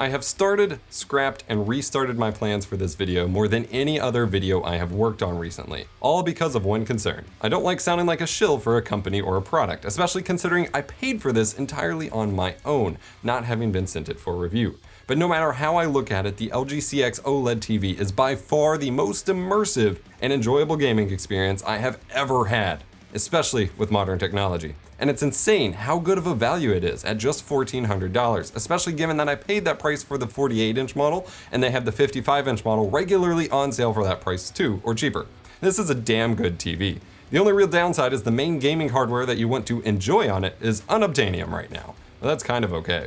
I have started, scrapped, and restarted my plans for this video more than any other video I have worked on recently, all because of one concern. I don't like sounding like a shill for a company or a product, especially considering I paid for this entirely on my own, not having been sent it for review. But no matter how I look at it, the LG CX OLED TV is by far the most immersive and enjoyable gaming experience I have ever had, especially with modern technology. And it's insane how good of a value it is at just $1,400, especially given that I paid that price for the 48-inch model, and they have the 55-inch model regularly on sale for that price too, or cheaper. This is a damn good TV. The only real downside is the main gaming hardware that you want to enjoy on it is unobtainium right now. Well, that's kind of okay.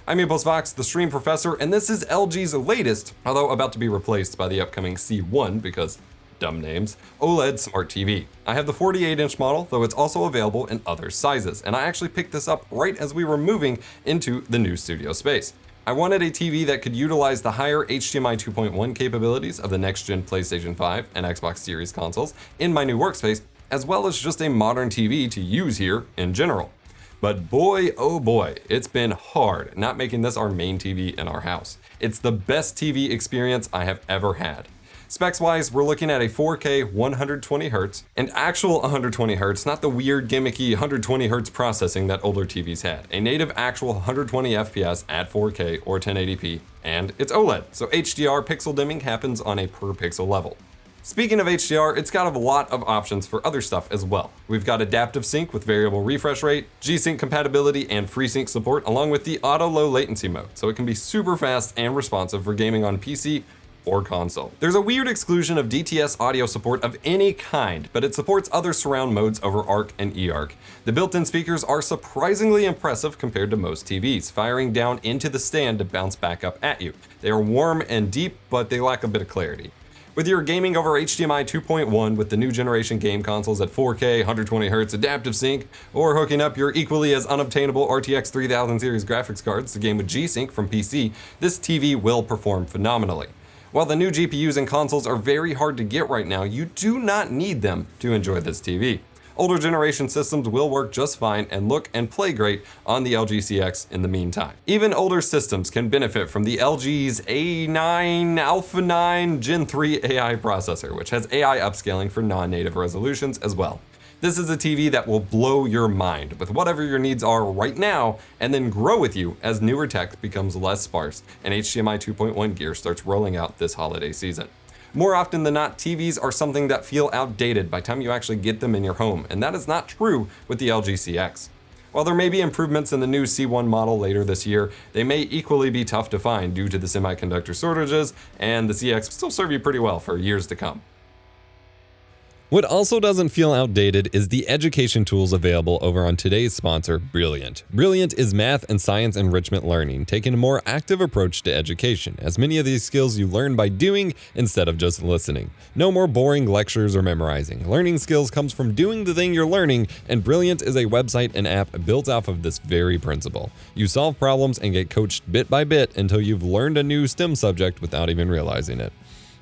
I'm EposVox, the stream professor, and this is LG's latest, although about to be replaced by the upcoming C1 because dumb names, OLED Smart TV. I have the 48-inch model, though it's also available in other sizes, and I actually picked this up right as we were moving into the new studio space. I wanted a TV that could utilize the higher HDMI 2.1 capabilities of the next-gen PlayStation 5 and Xbox Series consoles in my new workspace, as well as just a modern TV to use here in general. But boy, oh boy, it's been hard not making this our main TV in our house. It's the best TV experience I have ever had. Specs-wise, we're looking at a 4K 120Hz, and actual 120Hz, not the weird gimmicky 120Hz processing that older TVs had. A native actual 120 FPS at 4K or 1080p, and it's OLED, so HDR pixel dimming happens on a per pixel level. Speaking of HDR, it's got a lot of options for other stuff as well. We've got adaptive sync with variable refresh rate, G-Sync compatibility, and FreeSync support, along with the auto low latency mode, so it can be super fast and responsive for gaming on PC or console. There's a weird exclusion of DTS audio support of any kind, but it supports other surround modes over ARC and eARC. The built-in speakers are surprisingly impressive compared to most TVs, firing down into the stand to bounce back up at you. They are warm and deep, but they lack a bit of clarity. Whether you're gaming over HDMI 2.1 with the new generation game consoles at 4K, 120Hz adaptive sync, or hooking up your equally as unobtainable RTX 3000 series graphics cards to game with G-Sync from PC, this TV will perform phenomenally. While the new GPUs and consoles are very hard to get right now, you do not need them to enjoy this TV. Older generation systems will work just fine and look and play great on the LG CX in the meantime. Even older systems can benefit from the LG's A9 Alpha 9 Gen 3 AI processor, which has AI upscaling for non-native resolutions as well. This is a TV that will blow your mind with whatever your needs are right now and then grow with you as newer tech becomes less sparse and HDMI 2.1 gear starts rolling out this holiday season. More often than not, TVs are something that feel outdated by the time you actually get them in your home, and that is not true with the LG CX. While there may be improvements in the new C1 model later this year, they may equally be tough to find due to the semiconductor shortages, and the CX will still serve you pretty well for years to come. What also doesn't feel outdated is the education tools available over on today's sponsor, Brilliant. Brilliant is math and science enrichment learning, taking a more active approach to education, as many of these skills you learn by doing instead of just listening. No more boring lectures or memorizing. Learning skills comes from doing the thing you're learning, and Brilliant is a website and app built off of this very principle. You solve problems and get coached bit by bit until you've learned a new STEM subject without even realizing it.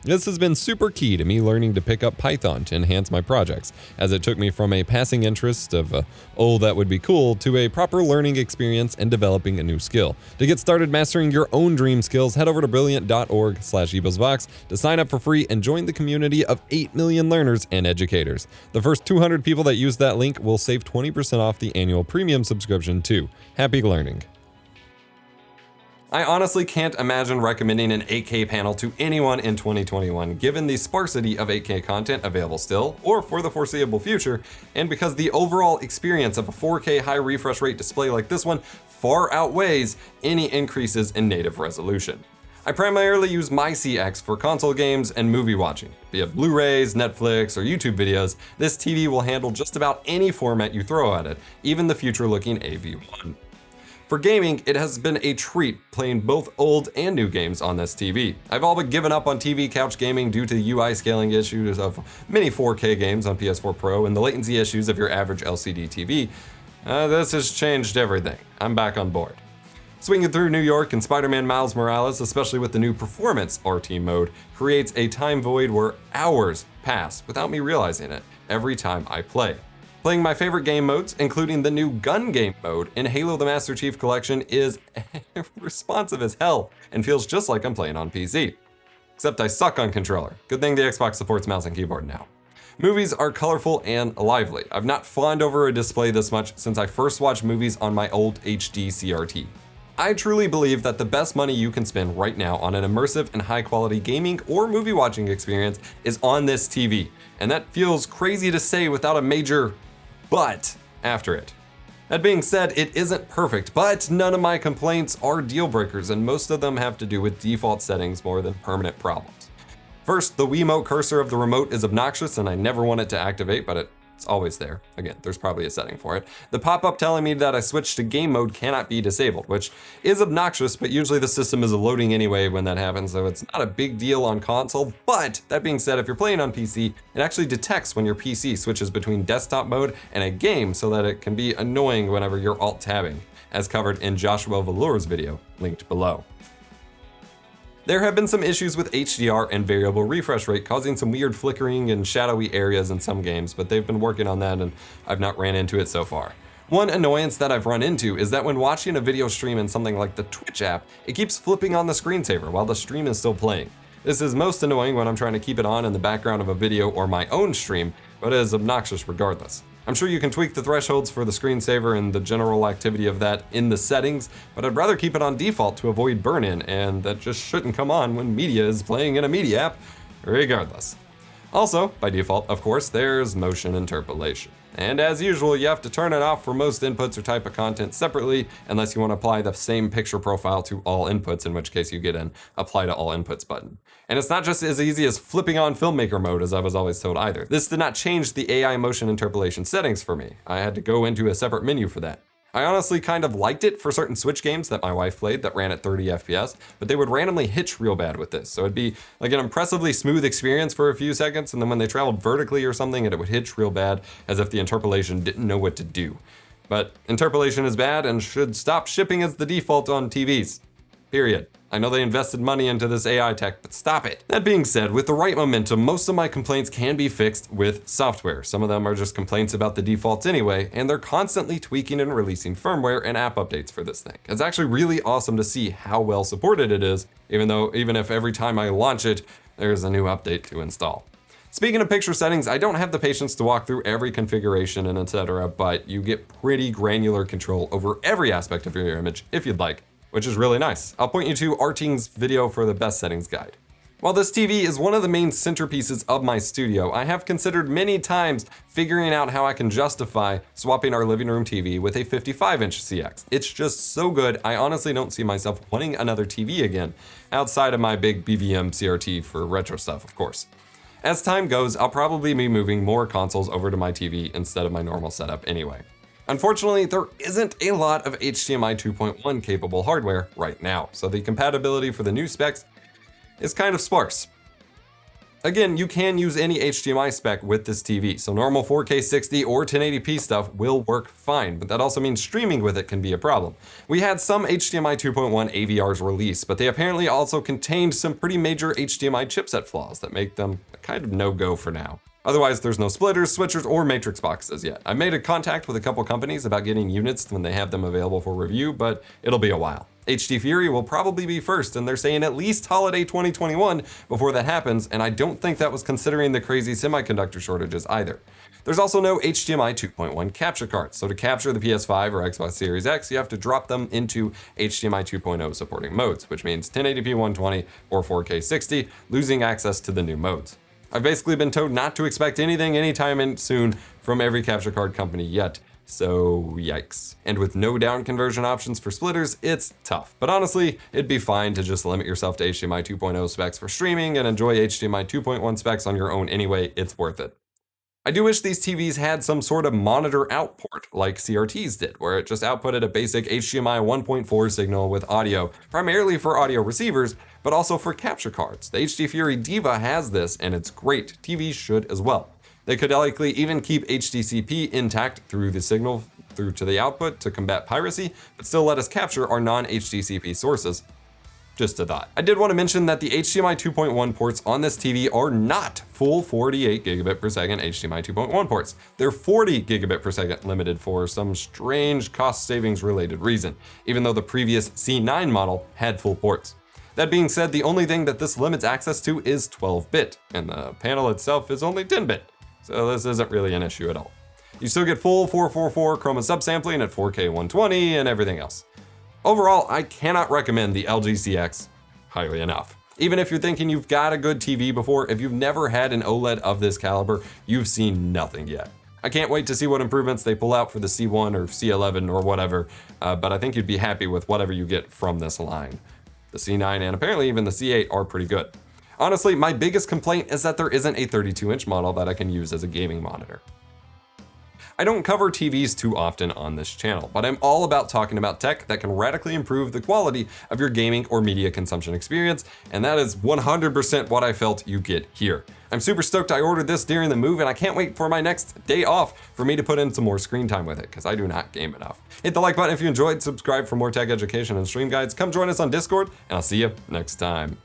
This has been super key to me learning to pick up Python to enhance my projects, as it took me from a passing interest of, oh, that would be cool, to a proper learning experience and developing a new skill. To get started mastering your own dream skills, head over to brilliant.org/EposVox to sign up for free and join the community of 8 million learners and educators. The first 200 people that use that link will save 20% off the annual premium subscription too. Happy learning. I honestly can't imagine recommending an 8K panel to anyone in 2021, given the sparsity of 8K content available still, or for the foreseeable future, and because the overall experience of a 4K high refresh rate display like this one far outweighs any increases in native resolution. I primarily use my CX for console games and movie watching. Be it Blu-rays, Netflix, or YouTube videos, this TV will handle just about any format you throw at it, even the future-looking AV1. For gaming, it has been a treat playing both old and new games on this TV. I've all but given up on TV couch gaming due to the UI scaling issues of many 4K games on PS4 Pro and the latency issues of your average LCD TV. This has changed everything. I'm back on board. Swinging through New York and Spider-Man Miles Morales, especially with the new Performance RT mode, creates a time void where hours pass without me realizing it every time I play. Playing my favorite game modes, including the new gun game mode in Halo the Master Chief Collection, is responsive as hell and feels just like I'm playing on PC. Except I suck on controller. Good thing the Xbox supports mouse and keyboard now. Movies are colorful and lively. I've not fawned over a display this much since I first watched movies on my old HD CRT. I truly believe that the best money you can spend right now on an immersive and high quality gaming or movie watching experience is on this TV. And that feels crazy to say without a major but after it. That being said, it isn't perfect, but none of my complaints are deal breakers, and most of them have to do with default settings more than permanent problems. First, the Wemo Cursor of the remote is obnoxious and I never want it to activate, but it's always there. Again, there's probably a setting for it. The pop-up telling me that I switched to game mode cannot be disabled, which is obnoxious, but usually the system is loading anyway when that happens, so it's not a big deal on console. But that being said, if you're playing on PC, it actually detects when your PC switches between desktop mode and a game so that it can be annoying whenever you're alt-tabbing, as covered in Joshua Velour's video, linked below. There have been some issues with HDR and variable refresh rate causing some weird flickering and shadowy areas in some games, but they've been working on that and I've not ran into it so far. One annoyance that I've run into is that when watching a video stream in something like the Twitch app, it keeps flipping on the screensaver while the stream is still playing. This is most annoying when I'm trying to keep it on in the background of a video or my own stream, but it is obnoxious regardless. I'm sure you can tweak the thresholds for the screensaver and the general activity of that in the settings, but I'd rather keep it on default to avoid burn-in, and that just shouldn't come on when media is playing in a media app, regardless. Also, by default, of course, there's motion interpolation. And as usual, you have to turn it off for most inputs or type of content separately, unless you want to apply the same picture profile to all inputs, in which case you get an Apply to All Inputs button. And it's not just as easy as flipping on filmmaker mode, as I was always told either. This did not change the AI motion interpolation settings for me. I had to go into a separate menu for that. I honestly kind of liked it for certain Switch games that my wife played that ran at 30 FPS, but they would randomly hitch real bad with this. So it'd be like an impressively smooth experience for a few seconds, and then when they traveled vertically or something, it would hitch real bad as if the interpolation didn't know what to do. But interpolation is bad and should stop shipping as the default on TVs. Period. I know they invested money into this AI tech, but stop it. That being said, with the right momentum, most of my complaints can be fixed with software. Some of them are just complaints about the defaults anyway, and they're constantly tweaking and releasing firmware and app updates for this thing. It's actually really awesome to see how well supported it is, even if every time I launch it, there's a new update to install. Speaking of picture settings, I don't have the patience to walk through every configuration and etc., but you get pretty granular control over every aspect of your image if you'd like, which is really nice. I'll point you to Arting's video for the best settings guide. While this TV is one of the main centerpieces of my studio, I have considered many times figuring out how I can justify swapping our living room TV with a 55-inch CX. It's just so good, I honestly don't see myself wanting another TV again, outside of my big BVM CRT for retro stuff, of course. As time goes, I'll probably be moving more consoles over to my TV instead of my normal setup anyway. Unfortunately, there isn't a lot of HDMI 2.1 capable hardware right now, so the compatibility for the new specs is kind of sparse. Again, you can use any HDMI spec with this TV, so normal 4K 60 or 1080p stuff will work fine, but that also means streaming with it can be a problem. We had some HDMI 2.1 AVRs released, but they apparently also contained some pretty major HDMI chipset flaws that make them a kind of no-go for now. Otherwise, there's no splitters, switchers, or matrix boxes yet. I made a contact with a couple companies about getting units when they have them available for review, but it'll be a while. HD Fury will probably be first, and they're saying at least holiday 2021 before that happens, and I don't think that was considering the crazy semiconductor shortages either. There's also no HDMI 2.1 capture cards, so to capture the PS5 or Xbox Series X, you have to drop them into HDMI 2.0 supporting modes, which means 1080p 120 or 4K 60, losing access to the new modes. I've basically been told not to expect anything anytime soon from every capture card company yet, so yikes. And with no down conversion options for splitters, it's tough. But honestly, it'd be fine to just limit yourself to HDMI 2.0 specs for streaming and enjoy HDMI 2.1 specs on your own anyway, it's worth it. I do wish these TVs had some sort of monitor out port like CRTs did, where it just outputted a basic HDMI 1.4 signal with audio, primarily for audio receivers, but also for capture cards. The HD Fury Diva has this, and it's great. TVs should as well. They could likely even keep HDCP intact through the signal through to the output to combat piracy, but still let us capture our non-HDCP sources. Just a thought. I did want to mention that the HDMI 2.1 ports on this TV are not full 48 gigabit per second HDMI 2.1 ports. They're 40 gigabit per second limited for some strange cost savings related reason, even though the previous C9 model had full ports. That being said, the only thing that this limits access to is 12-bit, and the panel itself is only 10-bit, so this isn't really an issue at all. You still get full 444 chroma subsampling at 4K 120 and everything else. Overall, I cannot recommend the LG CX highly enough. Even if you're thinking you've got a good TV before, if you've never had an OLED of this caliber, you've seen nothing yet. I can't wait to see what improvements they pull out for the C1 or C11 or whatever, but I think you'd be happy with whatever you get from this line. The C9 and apparently even the C8 are pretty good. Honestly, my biggest complaint is that there isn't a 32-inch model that I can use as a gaming monitor. I don't cover TVs too often on this channel, but I'm all about talking about tech that can radically improve the quality of your gaming or media consumption experience, and that is 100% what I felt you get here. I'm super stoked I ordered this during the move, and I can't wait for my next day off for me to put in some more screen time with it, because I do not game enough. Hit the like button if you enjoyed, subscribe for more tech education and stream guides, come join us on Discord, and I'll see you next time.